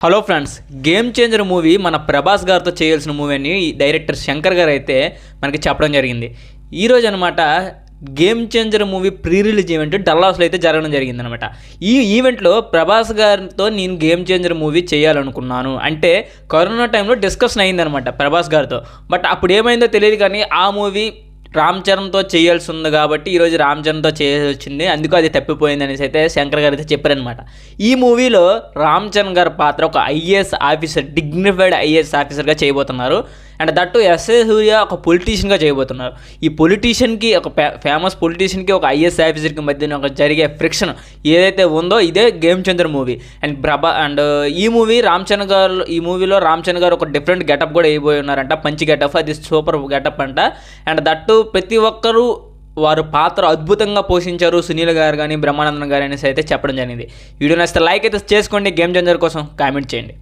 Hello friends, game changer movie మన ప్రభాస్ గారితో చేయాల్సిన మూవీ అని డైరెక్టర్ శంకర్ గారు అయితే మనకి చెప్పడం జరిగింది. ఈరోజు అనమాట game changer movie pre release event డల్లాస్లో అయితే జరగడం జరిగింది అనమాట. ఈ ఈవెంట్లో ప్రభాస్ గారితో నేను గేమ్ చేంజర్ మూవీ చేయాలనుకున్నాను అంటే కరోనా టైంలో డిస్కషన్ అయిందనమాట ప్రభాస్ గారితో. బట్ అప్పుడు ఏమైందో తెలియదు, కానీ ఆ మూవీ రామ్ చరణ్తో చేయాల్సి ఉంది కాబట్టి ఈరోజు రామ్ చరణ్తో చేయాల్సి వచ్చింది, అందుకు అది తప్పిపోయింది అనేసి అయితే శంకర్ గారు అయితే చెప్పారనమాట. ఈ మూవీలో రామ్ చరణ్ గారి పాత్ర ఒక ఐఏఎస్ ఆఫీసర్, డిగ్నిఫైడ్ ఐఏఎస్ ఆఫీసర్గా చేయబోతున్నారు. అండ్ దట్టు ఎస్ఏ సూర్య ఒక పొలిటీషియన్గా చేయబోతున్నారు. ఈ పొలిటీషియన్కి ఒక ఫేమస్ పొలిటీషియన్కి ఒక ఐఏఎస్ ఆఫీసర్కి మధ్యన ఒక జరిగే ఫ్రిక్షన్ ఏదైతే ఉందో ఇదే గేమ్ చేంజర్ మూవీ. అండ్ ఈ మూవీలో రామ్ చరణ్ గారు ఒక డిఫరెంట్ గెటప్ కూడా వేయబోయి ఉన్నారంట, మంచి గెటప్, అది సూపర్ గెటప్ అంట. అండ్ దట్టు ప్రతి ఒక్కరూ వారు పాత్ర అద్భుతంగా పోషించారు, సునీల్ గారు కానీ బ్రహ్మానందన్ గారు అనేసి అయితే చెప్పడం జరిగింది. వీడియో నచ్చితే లైక్ అయితే చేసుకోండి, గేమ్ చేంజర్ కోసం కామెంట్ చేయండి.